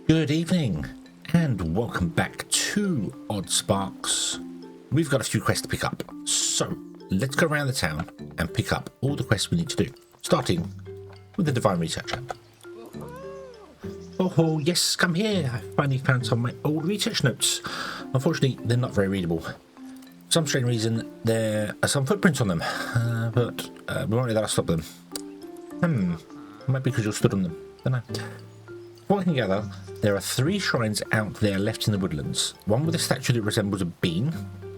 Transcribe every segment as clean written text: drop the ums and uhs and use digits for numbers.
Good evening and welcome back to Oddsparks. We've got a few quests to pick up, so let's go around the town and pick up all the quests we need to do, starting with the Divine Researcher. Oh yes, come here. I finally found some of my old research notes. Unfortunately, they're not very readable. For some strange reason, there are some footprints on them, but we won't let that stop them. Might be because you stood on them, don't know. From what I can gather, there are 3 shrines out there left in the woodlands. One with a statue that resembles a bean,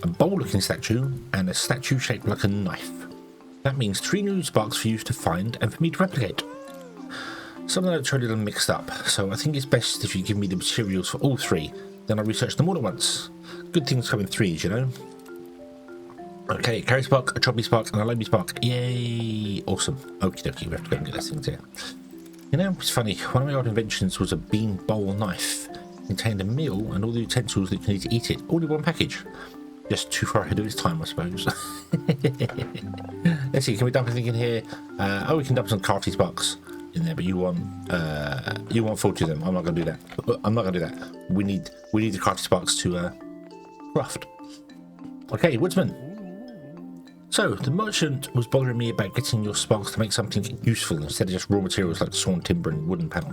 a bowl-looking statue, and a statue shaped like a knife. That means 3 new sparks for you to find and for me to replicate. Some of the notes are a little mixed up, so I think it's best if you give me the materials for all 3. Then I'll research them all at once. Good things come in 3s, you know? Okay, carry spark, a choppy spark, and a loamy spark. Yay! Awesome. Okie dokie, we have to go and get those things here. You know, it's funny, one of my old inventions was a bean bowl knife. It contained a meal and all the utensils that you need to eat it, all in one package. Just too far ahead of its time, I suppose. Let's see, can we dump anything in here? We can dump some crafty sparks in there, but you want 40 of them. I'm not going to do that. I'm not going to do that. We need the crafty sparks to craft. Okay, woodsman. So, the merchant was bothering me about getting your sparks to make something useful instead of just raw materials like sawn timber and wooden panel.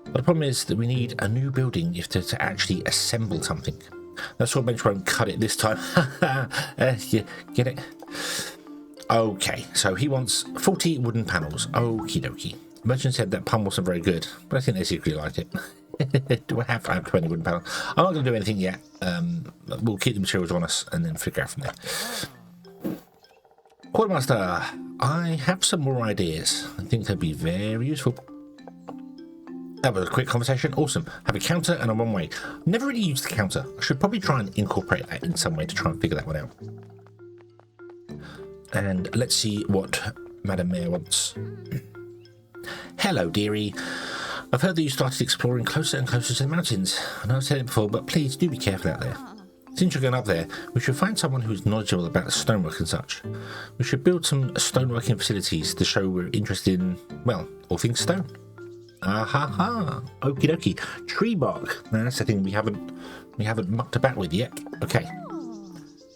But the problem is that we need a new building if to actually assemble something. That's what bench won't cut it this time. Yeah, get it? Okay, so he wants 40 wooden panels. Okie dokie. The merchant said that pun wasn't very good, but I think they secretly liked it. Do I have 20 wooden panels? I'm not going to do anything yet. We'll keep the materials on us and then figure out from there. Quartermaster, I have some more ideas. I think they'd be very useful. That was a quick conversation. Awesome. Have a counter and a one-way. Never really used the counter. I should probably try and incorporate that in some way to try and figure that one out. And let's see what Madam Mayor wants. Hello, dearie. I've heard that you started exploring closer and closer to the mountains. I know I've said it before, but please do be careful out there. Since you're going up there, we should find someone who's knowledgeable about stonework and such. We should build some stoneworking facilities to show we're interested in, well, all things stone. Okie dokie. Tree bark. Now, that's the thing we haven't mucked about with yet. Okay.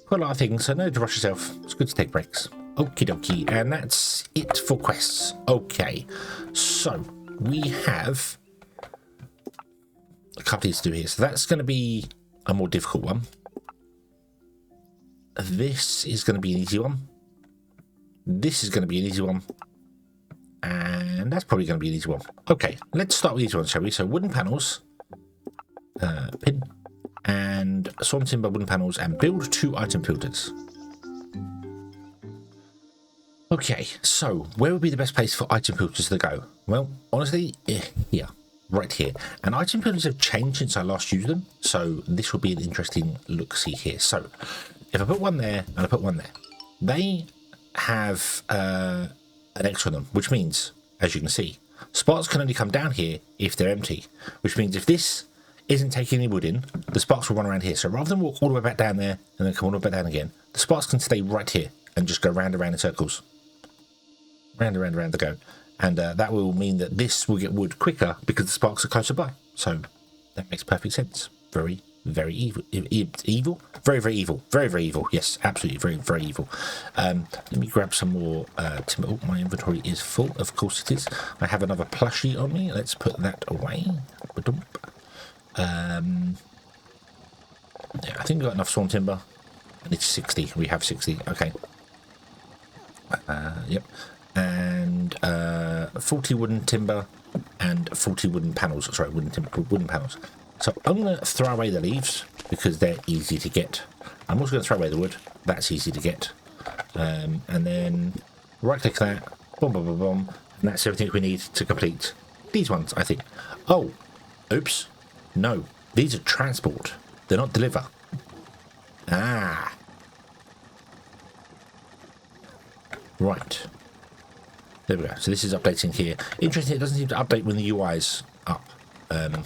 Quite a lot of things, so no need to rush yourself. It's good to take breaks. Okie dokie. And that's it for quests. Okay. So, we have a couple of things to do here. So that's going to be a more difficult one. This is going to be an easy one. This is going to be an easy one. And that's probably going to be an easy one. Okay, let's start with these ones, shall we? So wooden panels, pin, and sawn timber wooden panels, and build 2 item filters. Okay, so where would be the best place for item filters to go? Well, honestly, here, right here. And item filters have changed since I last used them, so this will be an interesting look-see here. So if I put one there and I put one there, they have an X on them, which means, as you can see, sparks can only come down here if they're empty, which means if this isn't taking any wood in, the sparks will run around here. So rather than walk all the way back down there and then come all the way back down again, the sparks can stay right here and just go round and round in circles. Round and round and round they go. And that will mean that this will get wood quicker because the sparks are closer by. So that makes perfect sense. Very, very evil. Evil? Very, very evil. Very, very evil. Yes, absolutely. Very, very evil. Let me grab some more timber. Oh, my inventory is full. Of course it is. I have another plushie on me. Let's put that away. Yeah, I think we've got enough sawn timber. And it's 60. We have 60. Okay. Yep. And 40 wooden timber and 40 wooden panels. Sorry, wooden panels. So I'm going to throw away the leaves because they're easy to get. I'm also going to throw away the wood. That's easy to get. And then right click that. Boom, boom, boom, boom. And that's everything we need to complete these ones, I think. Oh, oops. No, these are transport. They're not deliver. Ah. Right. There we go. So this is updating here. Interesting, it doesn't seem to update when the UI's up.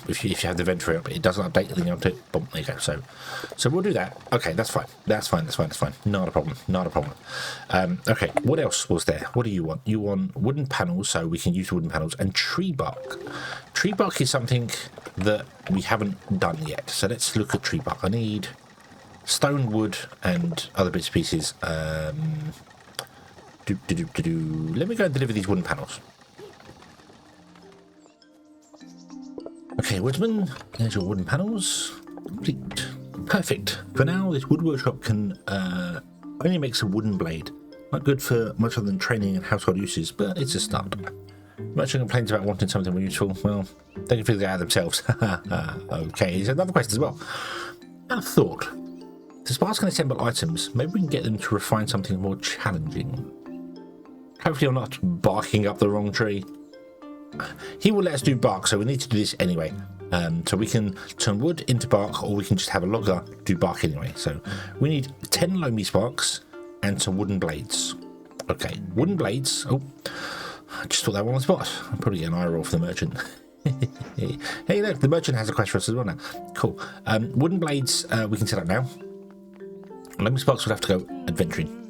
If you have the inventory up, it doesn't update, then you update. Boom, there you go. So we'll do that. Okay, that's fine. That's fine. Not a problem. Okay, what else was there? What do you want? You want wooden panels, so we can use wooden panels, and tree bark. Tree bark is something that we haven't done yet. So let's look at tree bark. I need stone, wood, and other bits and pieces. Let me go and deliver these wooden panels. Okay, woodsman, there's your wooden panels. Complete. Perfect. For now, this wood workshop can only make some wooden blade. Not good for much other than training and household uses, but it's a start. Merchant complains about wanting something more useful. Well, they can figure it out themselves. Okay, there's another question as well. I thought, if the Sparks can assemble items, maybe we can get them to refine something more challenging. Hopefully I'm not barking up the wrong tree. He will let us do bark, so we need to do this anyway. So we can turn wood into bark, or we can just have a logger do bark anyway. So we need 10 loamy sparks and some wooden blades. Okay, wooden blades. Oh, I just thought that one on the spot. I'll probably get an eye roll for the merchant. Hey, look, the merchant has a quest for us as well now. Cool. Wooden blades we can set up now. Loamy sparks would have to go adventuring.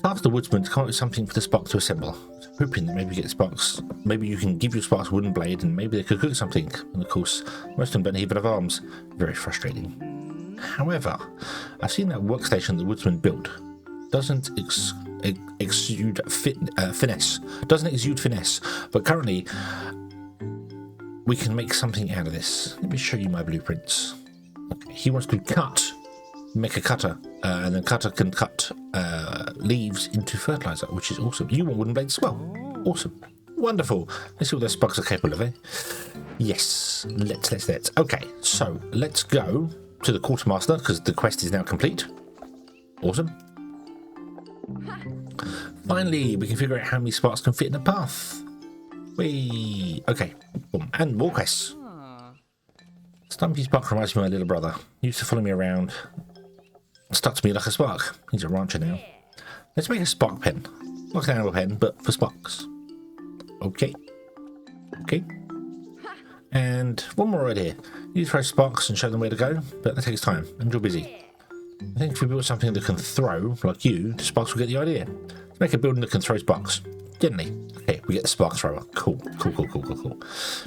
Ask the woodsman to come up with something for the spark to assemble. Hoping that maybe we get sparks. Maybe you can give your sparks a wooden blade and maybe they could cook something. And of course, most of them don't even have arms. Very frustrating. However, I've seen that workstation the woodsman built doesn't exude finesse. Doesn't exude finesse. But currently, we can make something out of this. Let me show you my blueprints. Okay, he wants to make a cutter, and then cutter can cut leaves into fertilizer, which is awesome. You want wooden blades as well? Awesome. Wonderful. Let's see what those sparks are capable of, eh? Yes. Let's. Okay, so let's go to the quartermaster, because the quest is now complete. Awesome. Finally, we can figure out how many sparks can fit in a path. Whee! Okay. Boom. And more quests. Stumpy Spark reminds me of my little brother. He used to follow me around. Stuck to me like a spark. He's a rancher now. Let's make a spark pen. Like an arrow pen, but for sparks. Okay. Okay. And one more right here. You throw sparks and show them where to go, but that takes time, and you're busy. I think if we build something that can throw, like you, the sparks will get the idea. Let's make a building that can throw sparks. Gently. Okay, we get the spark thrower. Cool.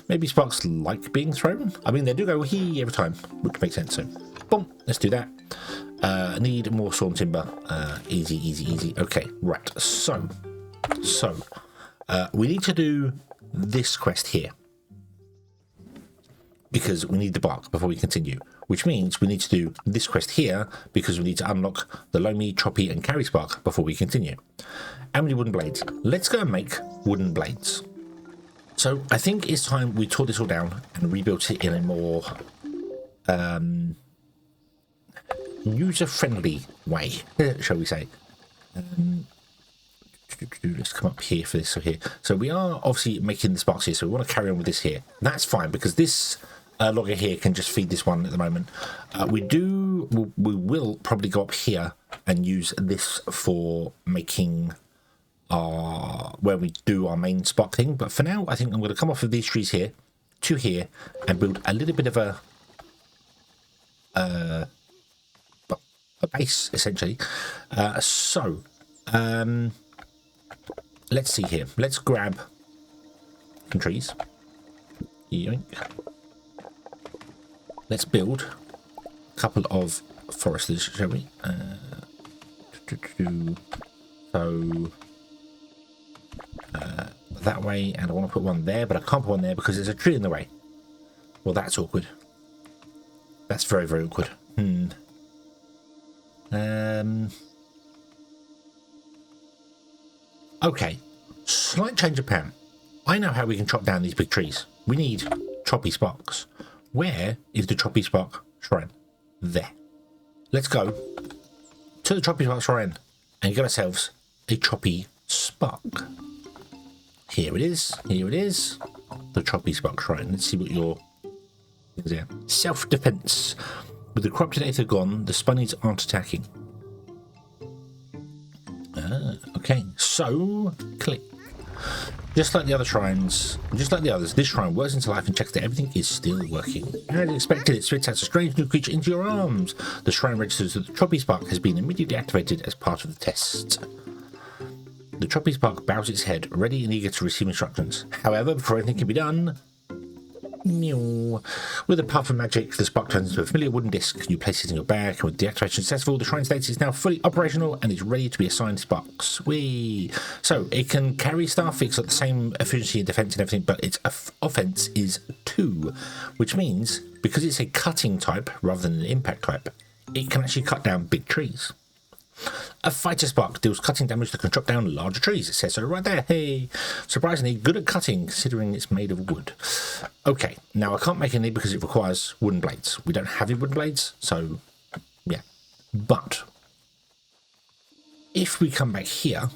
Maybe sparks like being thrown? I mean, they do go hee every time, which makes sense, so boom, let's do that. Need more sawn timber. Easy. Okay, right. So, we need to do this quest here because we need the bark before we continue, which means we need to do this quest here because we need to unlock the loamy, choppy, and carry spark before we continue. And we need wooden blades. Let's go and make wooden blades. So I think it's time we tore this all down and rebuilt it in a more user-friendly way, shall we say. Let's come up here for this. So we are obviously making the sparks here, so we want to carry on with this here. That's fine because this logger here can just feed this one at the moment. We will probably go up here and use this for making where we do our main spark thing. But for now, I think I'm going to come off of these trees here to here and build a little bit of a base essentially. Let's see here. Let's grab some trees. Yoink. Let's build a couple of foresters, shall we? That way, and I want to put one there, but I can't put one there because there's a tree in the way. Well, that's awkward. That's very, very awkward. Okay, slight change of plan. I know how we can chop down these big trees. We need choppy sparks. Where is the choppy spark shrine? There. Let's go to the choppy spark shrine and get ourselves a choppy spark. Here it is. The choppy spark shrine. Let's see what your things are. Self-defense. With the corrupted aether gone, the Spunnies aren't attacking. Okay, so click. Just like the other shrines, just like the others, this shrine works into life and checks that everything is still working. As expected, it spits out a strange new creature into your arms. The shrine registers that the Choppy Spark has been immediately activated as part of the test. The Choppy Spark bows its head, ready and eager to receive instructions. However, before anything can be done, Meow. With the powerful magic, the spark turns into a familiar wooden disc. You place it in your bag, and with deactivation successful, the shrine state is now fully operational and is ready to be assigned sparks. Whee! So it can carry stuff, it's got the same efficiency and defense and everything, but its offense is 2, which means because it's a cutting type rather than an impact type, it can actually cut down big trees. A fighter spark deals cutting damage that can chop down larger trees. It says so right there. Hey, surprisingly good at cutting considering it's made of wood. Okay, now I can't make any because it requires wooden blades. We don't have any wooden blades, so yeah. But if we come back here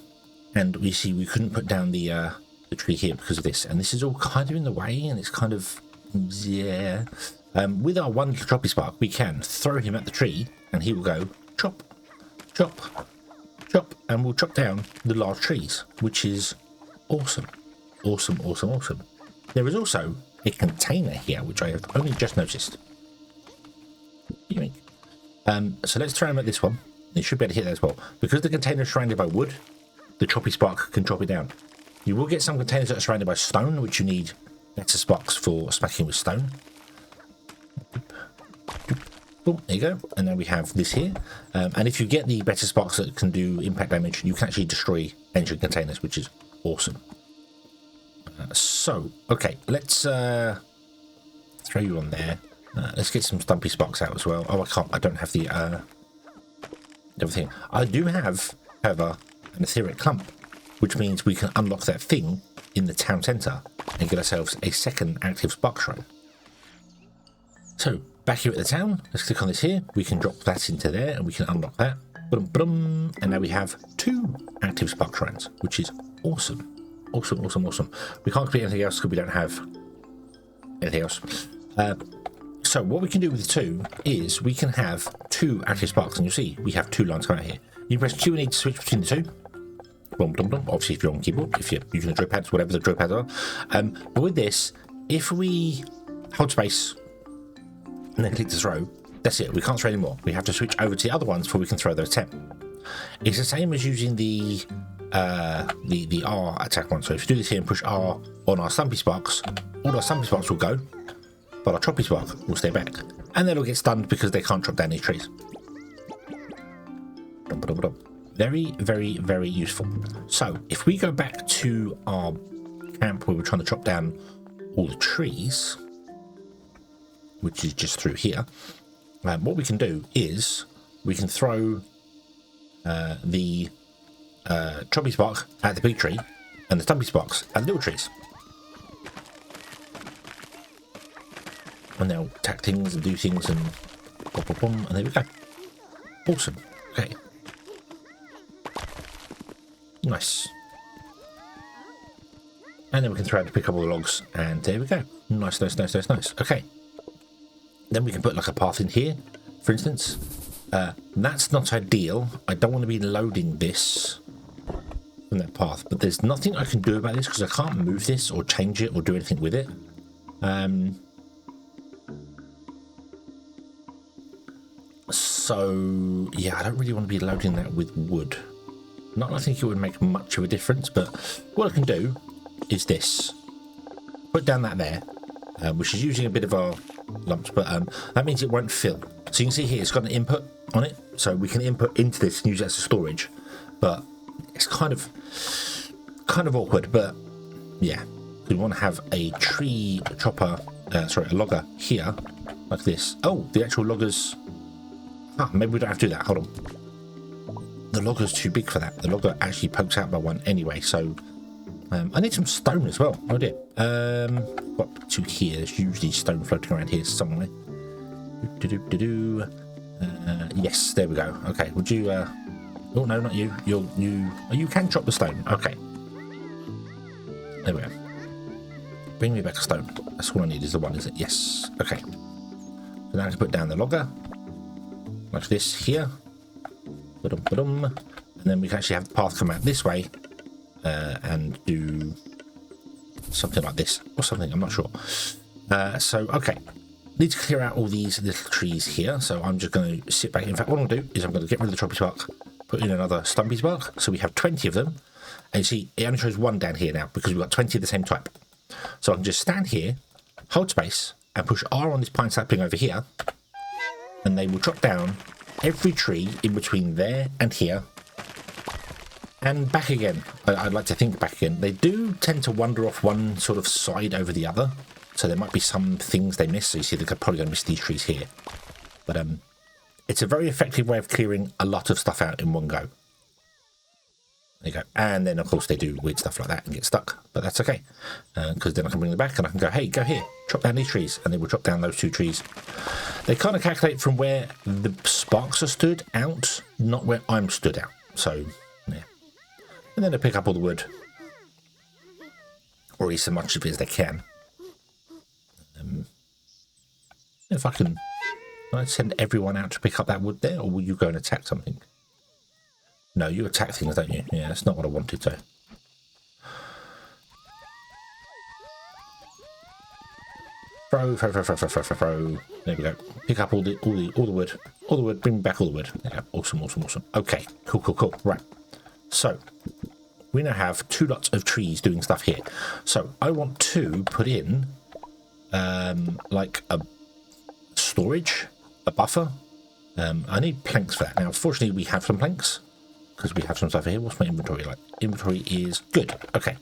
and we see we couldn't put down the tree here because of this, and this is all kind of in the way, and it's kind of yeah. With our one little choppy spark, we can throw him at the tree, and he will go chop. Chop, chop, and we'll chop down the large trees, which is awesome. Awesome, awesome, awesome. There is also a container here, which I have only just noticed. So let's throw him at this one. It should be able to hit that as well. Because the container is surrounded by wood, the choppy spark can chop it down. You will get some containers that are surrounded by stone, which you need better sparks for smacking with stone. Boom, there you go. And then we have this here. And if you get the better sparks that can do impact damage, you can actually destroy engine containers, which is awesome. So, okay, let's throw you on there. Let's get some stumpy sparks out as well. Oh, I can't. I don't have the everything. I do have, however, an etheric clump, which means we can unlock that thing in the town centre and get ourselves a second active spark shrine. So, back here at the town, let's click on this here. We can drop that into there and we can unlock that. And now we have 2 active spark shrines, which is awesome. Awesome, awesome, awesome. We can't complete anything else because we don't have anything else. So what we can do with the 2 is we can have 2 active sparks, and you'll see we have 2 lines coming out here. You press Q and E to switch between the 2. Obviously, if you're on keyboard, if you're using the joypads, whatever the joypads are. But with this, if we hold space and then click to throw, that's it. We can't throw anymore. We have to switch over to the other ones before we can throw those 10. It's the same as using the R attack one. So if you do this here and push R on our stumpy sparks, all our stumpy sparks will go, but our choppy spark will stay back. And they'll get stunned because they can't chop down these trees. Very, very, very useful. So if we go back to our camp where we're trying to chop down all the trees, which is just through here, what we can do is we can throw the choppy spark at the big tree and the stumpy sparks at the little trees. And they'll attack things and do things and and there we go. Awesome. Okay. Nice. And then we can throw out to pick up all the logs and there we go. Nice, nice, nice, nice, nice. Okay. Then we can put like a path in here, for instance. That's not ideal. I don't want to be loading this from that path, but there's nothing I can do about this because I can't move this or change it or do anything with it. So yeah, I don't really want to be loading that with wood. Not I think it would make much of a difference, but what I can do is this. Put down that there, which is using a bit of our lumps, but that means it won't fill. So you can see here it's got an input on it, so we can input into this and use it as a storage, but it's kind of awkward. But yeah, we want to have a tree chopper, a logger here like this. Oh, the actual loggers. Maybe we don't have to do that. Hold on. The logger's too big for that. The logger actually pokes out by one anyway, so I need some stone as well. Oh dear. What to here? There's usually stone floating around here somewhere. Yes, there we go. Okay, would you? Oh no, not you. You. Oh, you can chop the stone. Okay. There we go. Bring me back a stone. That's all I need is the one, is it? Yes. Okay. So now I can put down the logger like this here. And then we can actually have the path come out this way and do something like this or something. I'm not sure. So okay. Need to clear out all these little trees here, so I'm just going to sit back. In fact, what I'll do is I'm going to get rid of the choppy spark, put in another stumpy spark, so we have 20 of them. And you see, it only shows one down here now because we've got 20 of the same type. So I can just stand here, hold space and push R on this pine sapling over here, and they will drop down every tree in between there and here, and back again. I'd like to think back again. They do tend to wander off one sort of side over the other, so there might be some things they miss. So you see they're probably going to miss these trees here. But it's a very effective way of clearing a lot of stuff out in one go. There you go. And then, of course, they do weird stuff like that and get stuck. But that's okay, because then I can bring them back and I can go, hey, go here, chop down these trees. And they will chop down those 2 trees. They kind of calculate from where the sparks are stood out, not where I'm stood out. So, yeah. And then they pick up all the wood, or at least as much of it as they can. If I can I send everyone out to pick up that wood there, or will you go and attack something? No, you attack things, don't you? Yeah, that's not what I wanted to. Throw. There we go. Pick up all the wood. Bring back all the wood. There we go. Awesome. Okay, cool. Right. So we now have 2 lots of trees doing stuff here. So I want to put in like a storage, a buffer. I need planks for that. Now, fortunately, we have some planks because we have some stuff here. What's my inventory like? Inventory is good. Okay.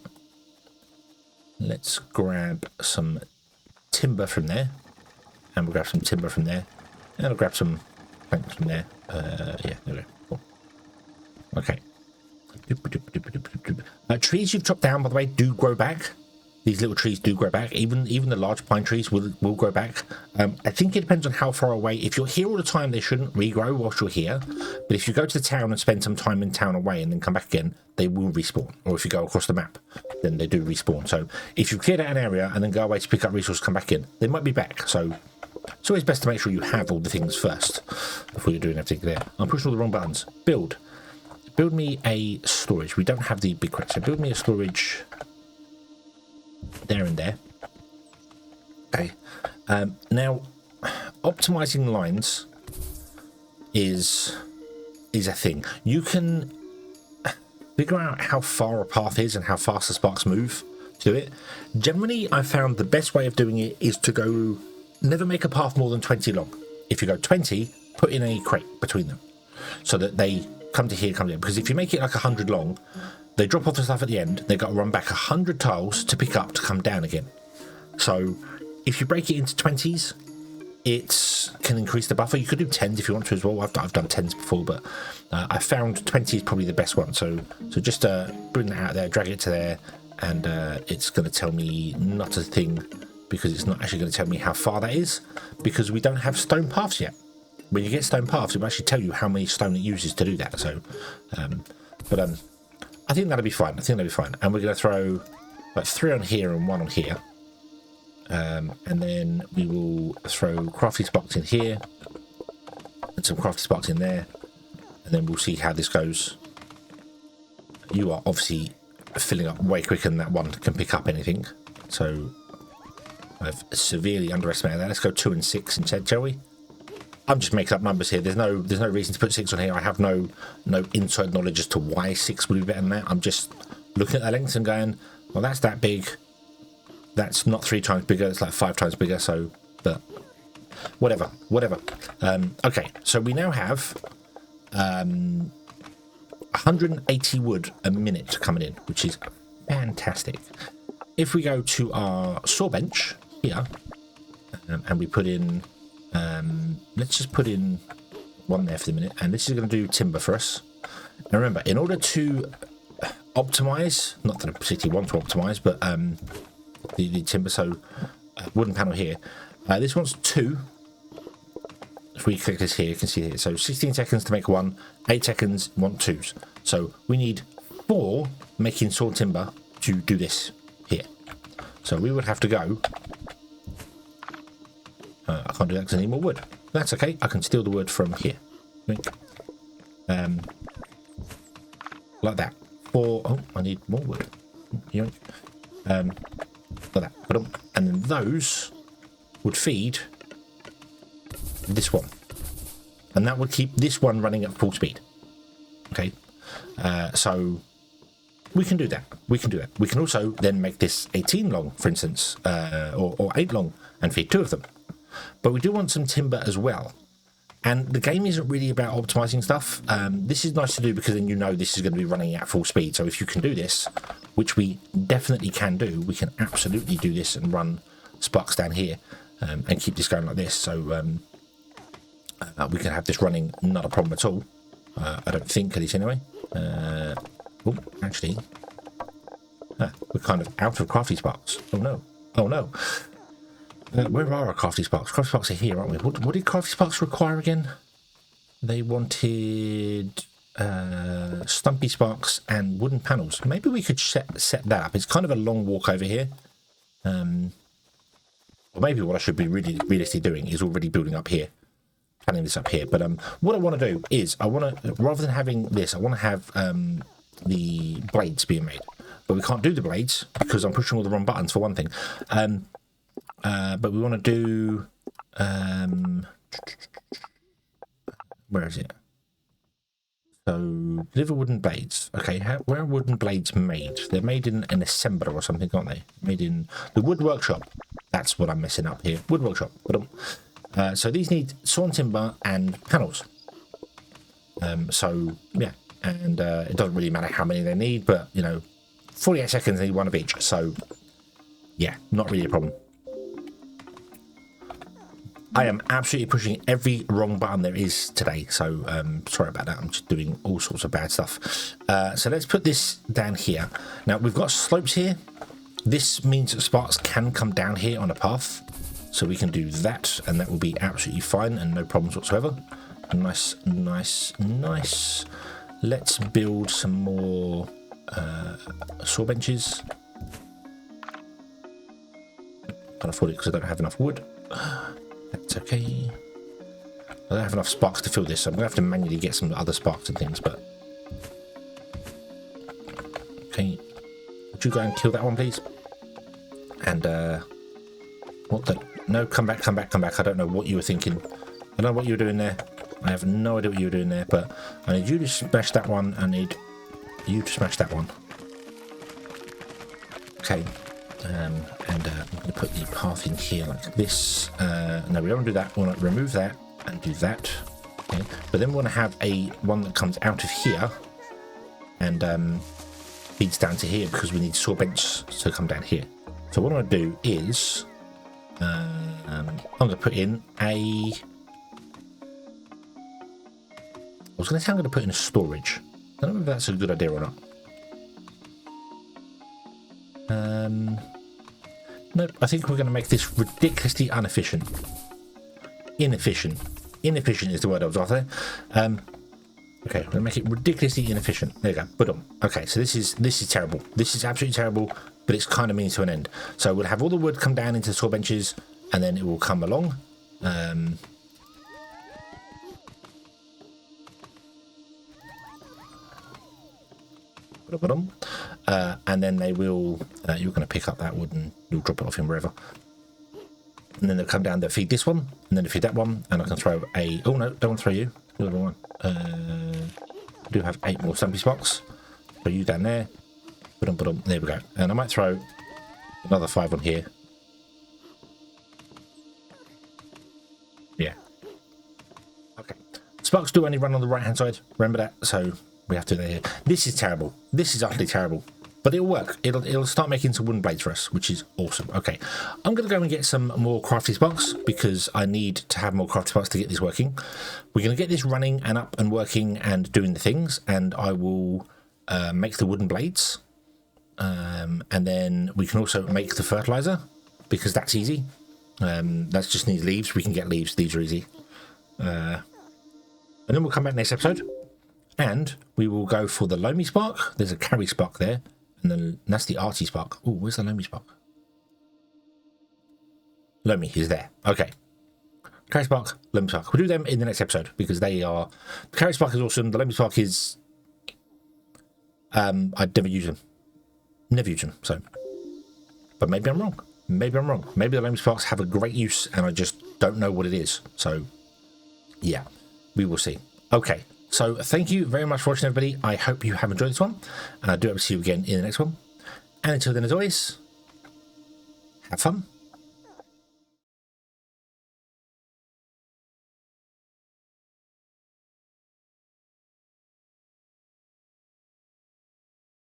Let's grab some timber from there, and we'll grab some timber from there, and I'll grab some planks from there. Yeah, there we go. Cool. Okay. Trees you've chopped down, by the way, do grow back. These little trees do grow back. Even the large pine trees will grow back. I think it depends on how far away. If you're here all the time, they shouldn't regrow whilst you're here. But if you go to the town and spend some time in town away and then come back again, they will respawn. Or if you go across the map, then they do respawn. So if you cleared out an area and then go away to pick up resources, come back in, they might be back. So it's always best to make sure you have all the things first before you're doing everything there. I'm pushing all the wrong buttons. Build me a storage. We don't have the big crates, so build me a storage there and there. Okay. Now, optimizing lines is a thing. You can figure out how far a path is and how fast the sparks move to do it. Generally, I found the best way of doing it is to go, never make a path more than 20 long. If you go 20, put in a crate between them so that they come to here, come to here. Because if you make it like 100 long, they drop off the stuff at the end. They've got to run back 100 tiles to pick up to come down again. So if you break it into 20s, it can increase the buffer. You could do 10s if you want to as well. I've done 10s before, but I found 20 is probably the best one. So just bring that out there, drag it to there, and it's going to tell me not a thing, because it's not actually going to tell me how far that is, because we don't have stone paths yet. When you get stone paths, it will actually tell you how many stone it uses to do that. So, I think that'll be fine. And we're going to throw like 3 on here and 1 on here. And then we will throw crafty sparks in here and some crafty sparks in there. And then we'll see how this goes. You are obviously filling up way quicker than that one can pick up anything. So I've severely underestimated that. Let's go 2 and 6 instead, shall we? I'm just making up numbers here. There's no reason to put 6 on here. I have no inside knowledge as to why 6 would be better than that. I'm just looking at the lengths and going, well, that's that big. That's not 3 times bigger. It's like 5 times bigger. So, but whatever. Okay, so we now have 180 wood a minute coming in, which is fantastic. If we go to our saw bench here, and we put in, let's just put in 1 there for the minute, and this is going to do timber for us. Now remember, in order to optimize, not that I particularly want to optimize, but the timber, so wooden panel here, this wants 2. If we click this here, you can see here, so 16 seconds to make 1, 8 seconds, want 2s. So we need 4 making saw timber to do this here. So we would have to go, I can't do that because I need more wood. That's okay, I can steal the wood from here. Like that. 4, oh, I need more wood. Like that. And then those would feed this one. And that would keep this one running at full speed. Okay. So we can do that. We can do that. We can also then make this 18 long, for instance, or 8 long, and feed 2 of them. But we do want some timber as well. And the game isn't really about optimizing stuff. This is nice to do because then you know this is going to be running at full speed. So if you can do this, which we definitely can do, we can absolutely do this and run sparks down here and keep this going like this. So we can have this running, not a problem at all. I don't think, at least anyway. Oh, actually, we're kind of out of crafty sparks. Oh no! Oh no! Where are our crafty sparks? Crafty sparks are here, aren't we? What did crafty sparks require again? They wanted stumpy sparks and wooden panels. Maybe we could set that up. It's kind of a long walk over here. Or maybe what I should be really realistically doing is already building up here. Planning this up here. But what I want to do is, I want to, rather than having this, I want to have the blades being made. But we can't do the blades because I'm pushing all the wrong buttons for one thing. But we want to do... where is it? So, deliver wooden blades. Okay, where are wooden blades made? They're made in an assembler or something, aren't they? Made in the wood workshop. That's what I'm messing up here. Wood workshop. So these need sawn timber and panels. So, yeah. And it doesn't really matter how many they need, but, you know, 48 seconds, they need 1 of each. So, yeah, not really a problem. I am absolutely pushing every wrong button there is today, so sorry about that. I'm just doing all sorts of bad stuff. So let's put this down here. Now, we've got slopes here. This means that sparks can come down here on a path, so we can do that, and that will be absolutely fine and no problems whatsoever. Nice, nice, nice. Let's build some more saw benches. Can't afford it because I don't have enough wood. That's okay. I don't have enough sparks to fill this, so I'm going to have to manually get some other sparks and things, but... Okay. Would you go and kill that one, please? And, what the... No, come back, come back, come back. I don't know what you were thinking. I don't know what you were doing there. I have no idea what you were doing there, but I need you to smash that one. I need you to smash that one. Okay. And I'm going to put the path in here like this. No, we don't want to do that. We want to remove that and do that. Okay. But then we want to have one that comes out of here and feeds down to here because we need saw bench to come down here. So what I'm going to do is I'm going to put in I was going to say I'm going to put in a storage. I don't know if that's a good idea or not. Nope, I think we're going to make this ridiculously inefficient. Inefficient is the word I was after. Okay, we're going to make it ridiculously inefficient. There you go. Boom. Okay, so this is terrible. This is absolutely terrible, but it's kind of means to an end. So we'll have all the wood come down into the saw benches, and then it will come along. And then they will you're going to pick up that wood and you'll drop it off in wherever, and then they'll come down, they'll feed this one, and then they'll feed that one, and I can throw oh no, don't want to throw you, the other one. I do have 8 more stumpy spots, throw you down there, there we go, and I might throw another 5 on here. Yeah, okay, sparks do only run on the right hand side, remember that, so we have to do that here. This is terrible. This is utterly terrible. But it'll work. It'll start making some wooden blades for us, which is awesome. Okay. I'm going to go and get some more crafty sparks because I need to have more crafty sparks to get this working. We're going to get this running and up and working and doing the things. And I will make the wooden blades. And then we can also make the fertilizer because that's easy. That just needs leaves. We can get leaves. These are easy. And then we'll come back next episode. And we will go for the loamy spark. There's a carry spark there. And then that's the arty spark. Oh, where's the loamy spark? Loamy is there. Okay. Carry spark, loamy spark. We'll do them in the next episode because they are... The carry spark is awesome. The loamy spark is... I'd never use them. Never use them, so... But maybe I'm wrong. Maybe I'm wrong. Maybe the loamy sparks have a great use and I just don't know what it is. So, yeah. We will see. Okay. So thank you very much for watching, everybody. I hope you have enjoyed this one, and I do hope to see you again in the next one. And until then, as always, have fun.